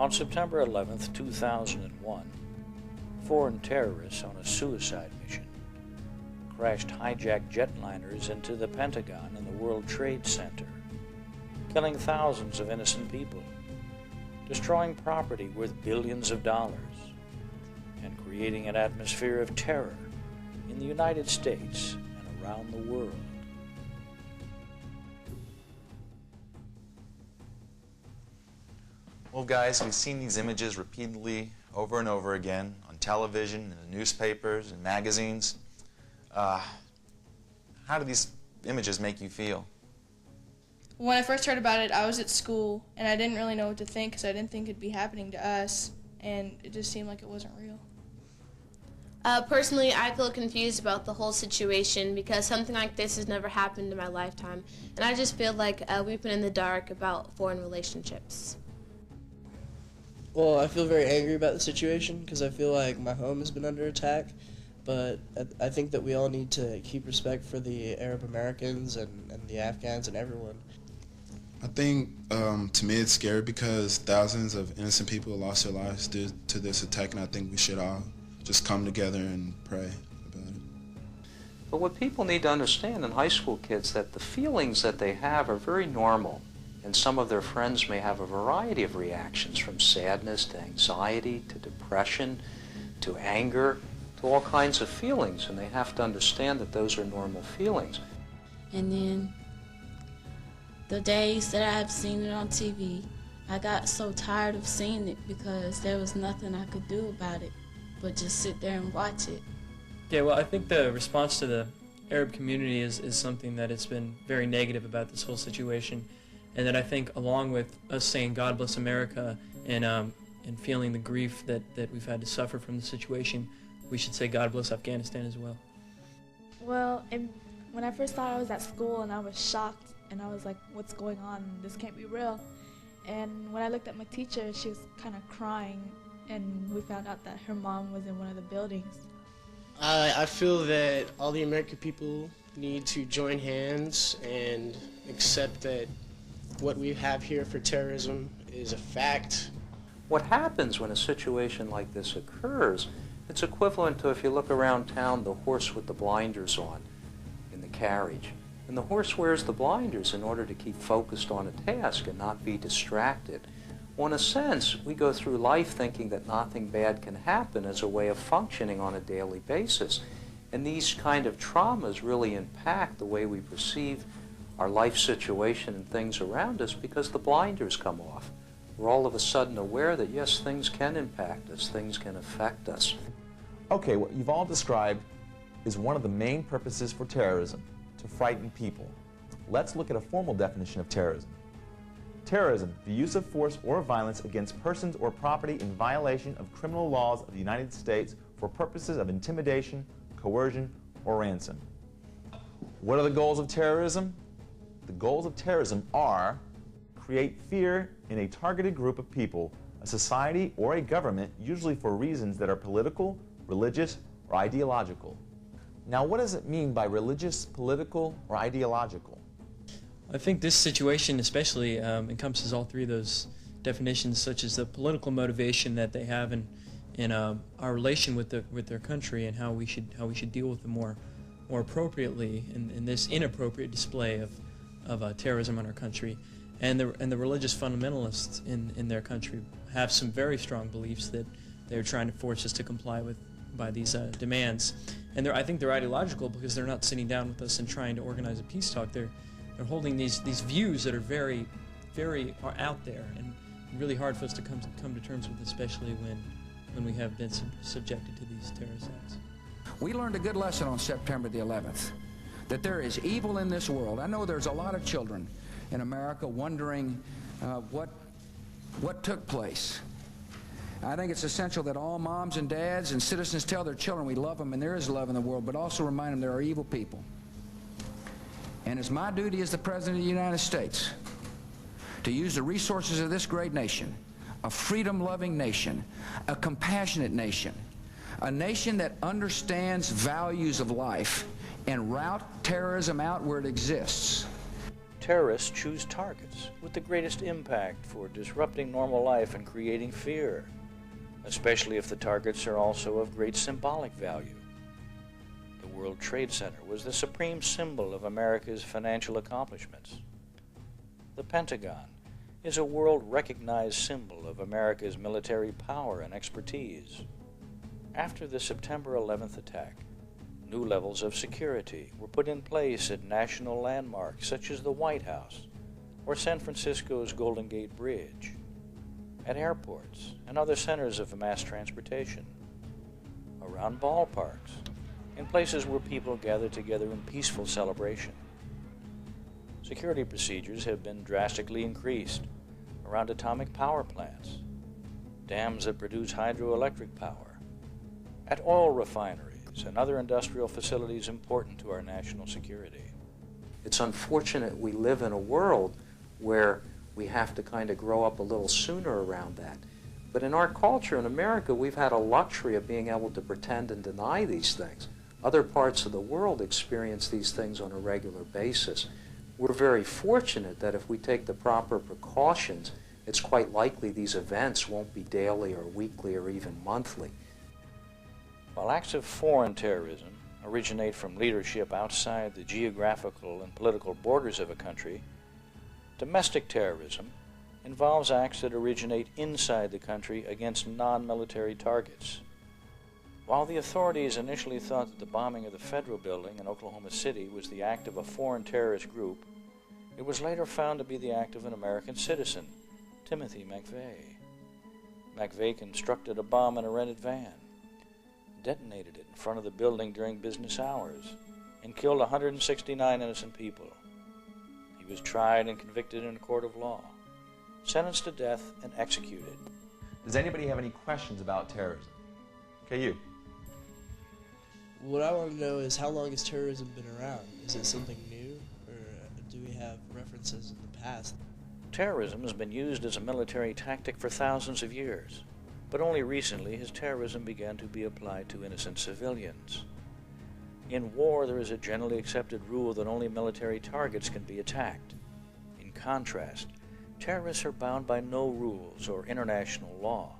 On September 11, 2001, foreign terrorists on a suicide mission crashed hijacked jetliners into the Pentagon and the World Trade Center, killing thousands of innocent people, destroying property worth billions of dollars, and creating an atmosphere of terror in the United States and around the world. Well, guys, we've seen these images repeatedly over and over again on television, in the newspapers, and magazines. How do these images make you feel? When I first heard about it, I was at school, and I didn't really know what to think because I didn't think it'd be happening to us, and it just seemed like it wasn't real. Personally, I feel confused about the whole situation because something like this has never happened in my lifetime, and I just feel like we've been in the dark about foreign relationships. Well, I feel very angry about the situation because I feel like my home has been under attack, but I think that we all need to keep respect for the Arab Americans and the Afghans and everyone. I think, to me, it's scary because thousands of innocent people lost their lives due to this attack, and I think we should all just come together and pray about it. But what people need to understand in high school kids, that the feelings that they have are very normal. And some of their friends may have a variety of reactions, from sadness to anxiety to depression to anger to all kinds of feelings. And they have to understand that those are normal feelings. And then the days that I've seen it on TV, I got so tired of seeing it because there was nothing I could do about it but just sit there and watch it. Yeah, well, I think the response to the Arab community is something that has been very negative about this whole situation. And that I think, along with us saying God bless America and feeling the grief that we've had to suffer from the situation, we should say God bless Afghanistan as well. Well, when I first thought I was at school and I was shocked and I was like, what's going on? This can't be real. And when I looked at my teacher, she was kind of crying, and we found out that her mom was in one of the buildings. I feel that all the American people need to join hands and accept that what we have here for terrorism is a fact. What happens when a situation like this occurs, it's equivalent to, if you look around town, the horse with the blinders on in the carriage. And the horse wears the blinders in order to keep focused on a task and not be distracted. Well, in a sense, we go through life thinking that nothing bad can happen as a way of functioning on a daily basis. And these kind of traumas really impact the way we perceive our life situation and things around us because the blinders come off. We're all of a sudden aware that, yes, things can impact us, things can affect us. Okay, what you've all described is one of the main purposes for terrorism, to frighten people. Let's look at a formal definition of terrorism. Terrorism, the use of force or violence against persons or property in violation of criminal laws of the United States for purposes of intimidation, coercion, or ransom. What are the goals of terrorism? The goals of terrorism are: create fear in a targeted group of people, a society, or a government, usually for reasons that are political, religious, or ideological. Now, what does it mean by religious, political, or ideological? I think this situation especially encompasses all three of those definitions, such as the political motivation that they have in our relation with their country, and how we should deal with them more appropriately in this inappropriate display of terrorism in our country. And the religious fundamentalists in their country have some very strong beliefs that they're trying to force us to comply with by these demands. And I think they're ideological because they're not sitting down with us and trying to organize a peace talk. They're holding these views that are very, very out there and really hard for us to come to terms with, especially when we have been subjected to these terrorist acts. We learned a good lesson on September the 11th, that there is evil in this world. I know there's a lot of children in America wondering what took place. I think it's essential that all moms and dads and citizens tell their children we love them and there is love in the world, but also remind them there are evil people. And it's my duty as the President of the United States to use the resources of this great nation, a freedom-loving nation, a compassionate nation, a nation that understands values of life, and rout terrorism out where it exists. Terrorists choose targets with the greatest impact for disrupting normal life and creating fear, especially if the targets are also of great symbolic value. The World Trade Center was the supreme symbol of America's financial accomplishments. The Pentagon is a world-recognized symbol of America's military power and expertise. After the September 11th attack, new levels of security were put in place at national landmarks such as the White House or San Francisco's Golden Gate Bridge, at airports and other centers of mass transportation, around ballparks, in places where people gather together in peaceful celebration. Security procedures have been drastically increased around atomic power plants, dams that produce hydroelectric power, at oil refineries and other industrial facilities important to our national security. It's unfortunate we live in a world where we have to kind of grow up a little sooner around that. But in our culture in America, we've had a luxury of being able to pretend and deny these things. Other parts of the world experience these things on a regular basis. We're very fortunate that if we take the proper precautions, it's quite likely these events won't be daily or weekly or even monthly. While acts of foreign terrorism originate from leadership outside the geographical and political borders of a country, domestic terrorism involves acts that originate inside the country against non-military targets. While the authorities initially thought that the bombing of the Federal Building in Oklahoma City was the act of a foreign terrorist group, it was later found to be the act of an American citizen, Timothy McVeigh. McVeigh constructed a bomb in a rented van, detonated it in front of the building during business hours, and killed 169 innocent people. He was tried and convicted in a court of law, sentenced to death, and executed. Does anybody have any questions about terrorism? Okay, you. What I want to know is, how long has terrorism been around? Is it something new, or do we have references in the past? Terrorism has been used as a military tactic for thousands of years, but only recently has terrorism begun to be applied to innocent civilians. In war, there is a generally accepted rule that only military targets can be attacked. In contrast, terrorists are bound by no rules or international law.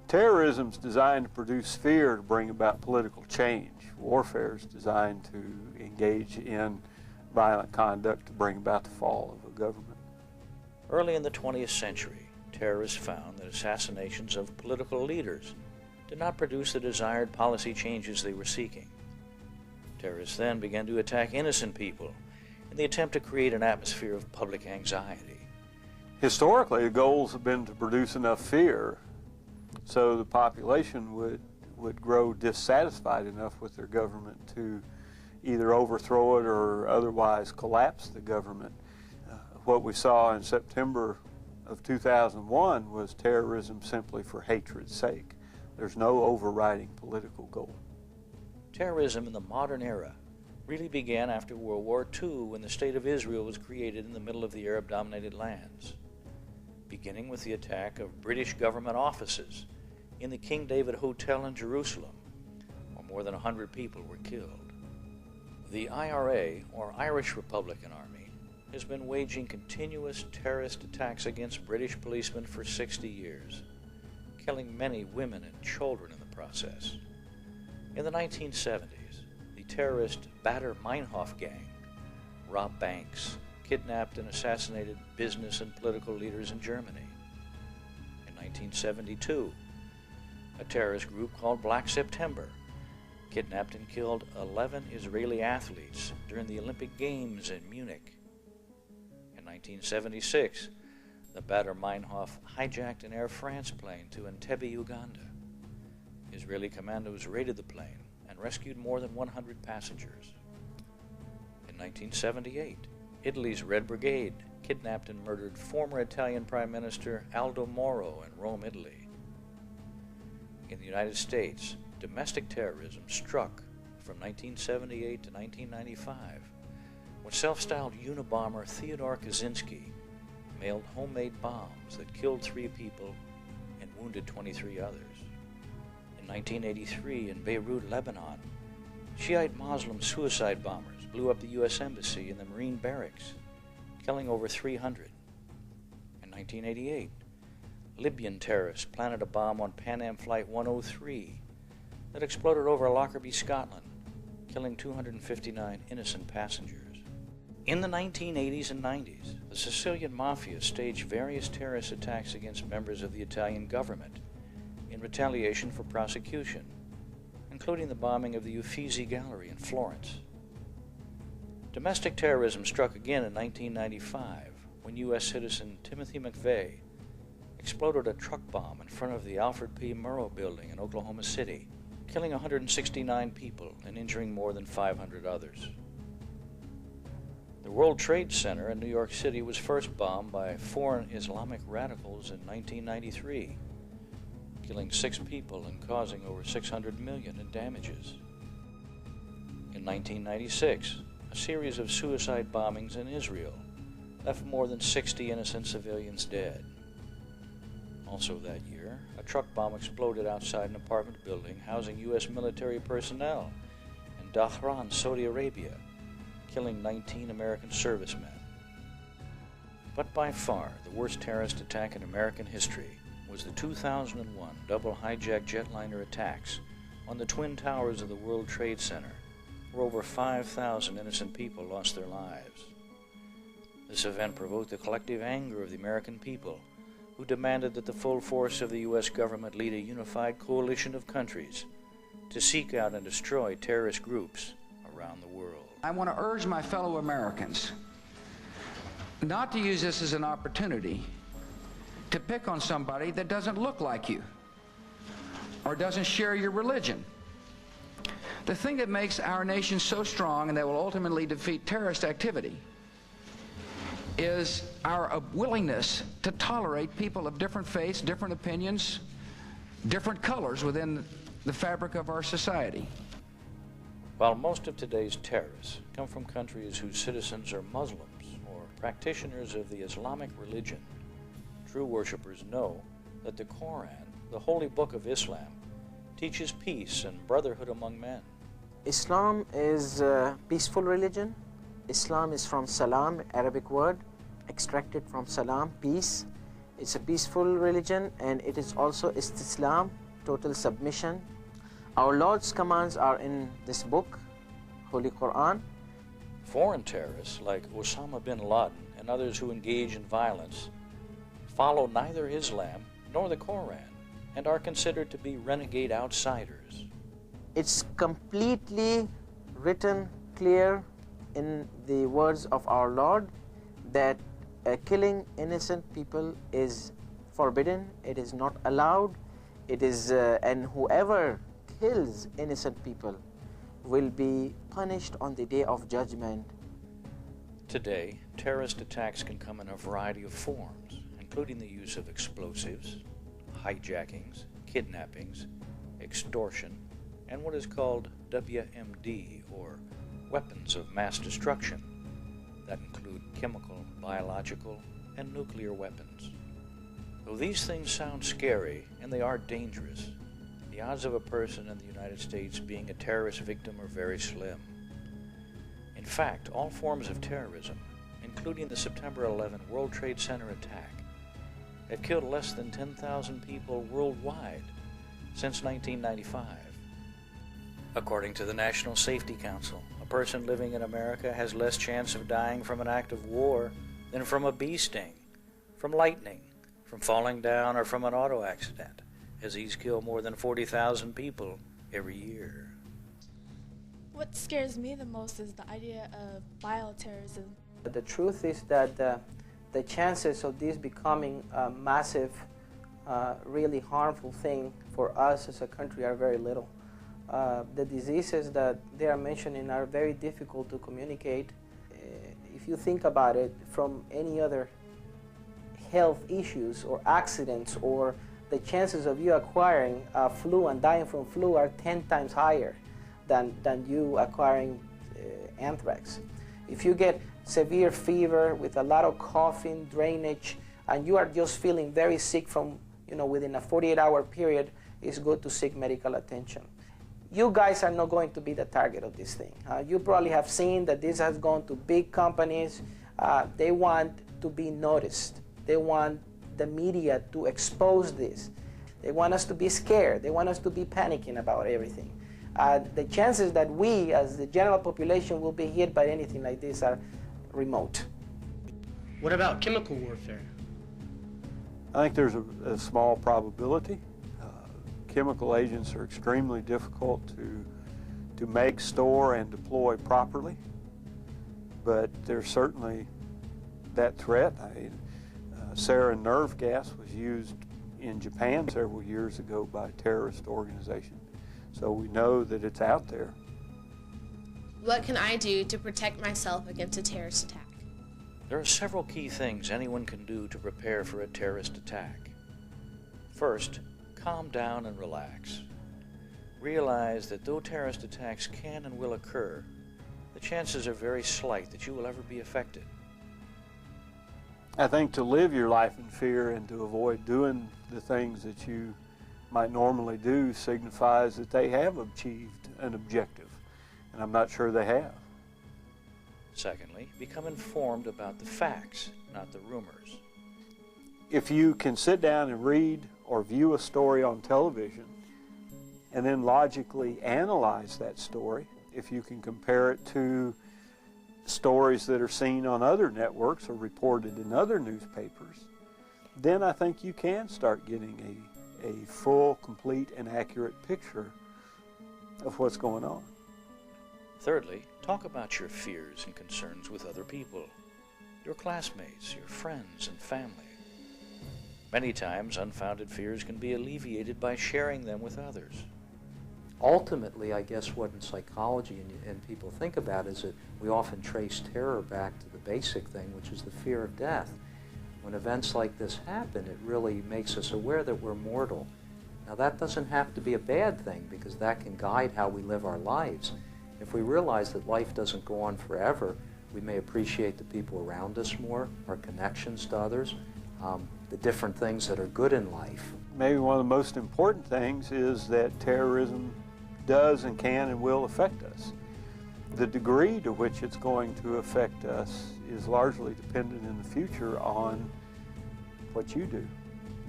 Terrorism is designed to produce fear to bring about political change. Warfare is designed to engage in violent conduct to bring about the fall of a government. Early in the 20th century, terrorists found that assassinations of political leaders did not produce the desired policy changes they were seeking. Terrorists then began to attack innocent people in the attempt to create an atmosphere of public anxiety. Historically, the goals have been to produce enough fear so the population would grow dissatisfied enough with their government to either overthrow it or otherwise collapse the government. What we saw in September of 2001 was terrorism simply for hatred's sake. There's no overriding political goal. Terrorism in the modern era really began after World War II, when the State of Israel was created in the middle of the Arab-dominated lands, beginning with the attack of British government offices in the King David Hotel in Jerusalem, where more than 100 people were killed. The IRA, or Irish Republican Army, has been waging continuous terrorist attacks against British policemen for 60 years, killing many women and children in the process. In the 1970s, the terrorist Baader-Meinhof gang robbed banks, kidnapped and assassinated business and political leaders in Germany. In 1972, a terrorist group called Black September kidnapped and killed 11 Israeli athletes during the Olympic Games in Munich. In 1976, the Baader-Meinhof hijacked an Air France plane to Entebbe, Uganda. Israeli commandos raided the plane and rescued more than 100 passengers. In 1978, Italy's Red Brigade kidnapped and murdered former Italian Prime Minister Aldo Moro in Rome, Italy. In the United States, domestic terrorism struck from 1978 to 1995, when self-styled Unabomber Theodore Kaczynski mailed homemade bombs that killed 3 people and wounded 23 others. In 1983, in Beirut, Lebanon, Shiite Muslim suicide bombers blew up the U.S. Embassy and the Marine barracks, killing over 300. In 1988, Libyan terrorists planted a bomb on Pan Am Flight 103 that exploded over Lockerbie, Scotland, killing 259 innocent passengers. In the 1980s and 90s, the Sicilian Mafia staged various terrorist attacks against members of the Italian government in retaliation for prosecution, including the bombing of the Uffizi Gallery in Florence. Domestic terrorism struck again in 1995 when U.S. citizen Timothy McVeigh exploded a truck bomb in front of the Alfred P. Murrow building in Oklahoma City, killing 169 people and injuring more than 500 others. The World Trade Center in New York City was first bombed by foreign Islamic radicals in 1993, killing 6 people and causing over $600 million in damages. In 1996, a series of suicide bombings in Israel left more than 60 innocent civilians dead. Also that year, a truck bomb exploded outside an apartment building housing U.S. military personnel in Dhahran, Saudi Arabia, killing 19 American servicemen. But by far, the worst terrorist attack in American history was the 2001 double hijacked jetliner attacks on the Twin Towers of the World Trade Center, where over 5,000 innocent people lost their lives. This event provoked the collective anger of the American people, who demanded that the full force of the U.S. government lead a unified coalition of countries to seek out and destroy terrorist groups around the world. I want to urge my fellow Americans not to use this as an opportunity to pick on somebody that doesn't look like you or doesn't share your religion. The thing that makes our nation so strong and that will ultimately defeat terrorist activity is our willingness to tolerate people of different faiths, different opinions, different colors within the fabric of our society. While most of today's terrorists come from countries whose citizens are Muslims or practitioners of the Islamic religion, true worshippers know that the Quran, the holy book of Islam, teaches peace and brotherhood among men. Islam is a peaceful religion. Islam is from salam, Arabic word, extracted from salam, peace. It's a peaceful religion, and it is also istislam, total submission. Our Lord's commands are in this book, Holy Quran. Foreign terrorists like Osama bin Laden and others who engage in violence follow neither Islam nor the Quran and are considered to be renegade outsiders. It's completely written clear in the words of our Lord that killing innocent people is forbidden, it is not allowed, it is, and whoever kills innocent people will be punished on the day of judgment. Today, terrorist attacks can come in a variety of forms, including the use of explosives, hijackings, kidnappings, extortion, and what is called WMD, or weapons of mass destruction, that include chemical, biological, and nuclear weapons. Though these things sound scary, and they are dangerous, the odds of a person in the United States being a terrorist victim are very slim. In fact, all forms of terrorism, including the September 11 World Trade Center attack, have killed less than 10,000 people worldwide since 1995. According to the National Safety Council, a person living in America has less chance of dying from an act of war than from a bee sting, from lightning, from falling down, or from an auto accident, as these kill more than 40,000 people every year. What scares me the most is the idea of bioterrorism. The truth is that the chances of this becoming a massive, really harmful thing for us as a country are very little. The diseases that they are mentioning are very difficult to communicate. If you think about it, from any other health issues or accidents, or the chances of you acquiring flu and dying from flu are 10 times higher than you acquiring anthrax. If you get severe fever with a lot of coughing, drainage, and you are just feeling very sick from, within a 48-hour period, it's good to seek medical attention. You guys are not going to be the target of this thing. You probably have seen that this has gone to big companies, They want to be noticed. They want the media to expose this. They want us to be scared. They want us to be panicking about everything. The chances that we, as the general population, will be hit by anything like this are remote. What about chemical warfare? I think there's a small probability. Chemical agents are extremely difficult to make, store, and deploy properly, but there's certainly that threat. Sarin nerve gas was used in Japan several years ago by a terrorist organization, so we know that it's out there. What can I do to protect myself against a terrorist attack? There are several key things anyone can do to prepare for a terrorist attack. First, calm down and relax. Realize that though terrorist attacks can and will occur, the chances are very slight that you will ever be affected. I think to live your life in fear and to avoid doing the things that you might normally do signifies that they have achieved an objective, and I'm not sure they have. Secondly, become informed about the facts, not the rumors. If you can sit down and read or view a story on television and then logically analyze that story, if you can compare it to stories that are seen on other networks or reported in other newspapers, then I think you can start getting a full, complete, and accurate picture of what's going on. Thirdly, talk about your fears and concerns with other people, your classmates, your friends, and family. Many times, unfounded fears can be alleviated by sharing them with others. Ultimately, I guess what in psychology and people think about is that we often trace terror back to the basic thing, which is the fear of death. When events like this happen, it really makes us aware that we're mortal. Now, that doesn't have to be a bad thing, because that can guide how we live our lives. If we realize that life doesn't go on forever, we may appreciate the people around us more, our connections to others, the different things that are good in life. Maybe one of the most important things is that terrorism does and can and will affect us. The degree to which it's going to affect us is largely dependent in the future on what you do.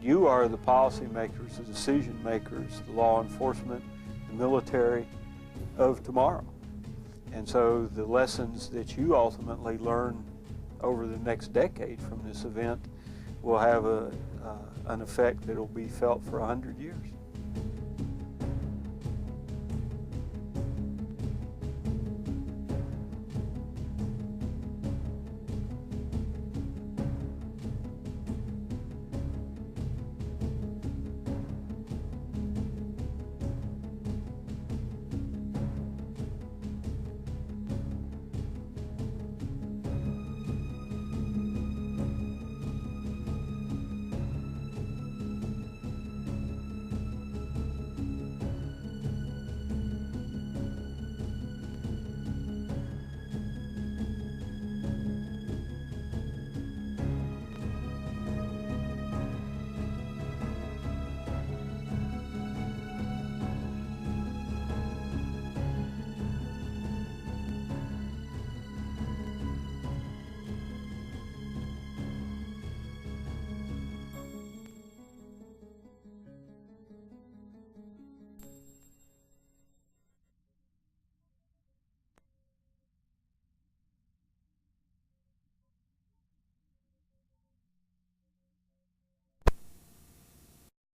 You are the policymakers, the decision makers, the law enforcement, the military of tomorrow. And so the lessons that you ultimately learn over the next decade from this event will have an effect that will be felt for 100 years.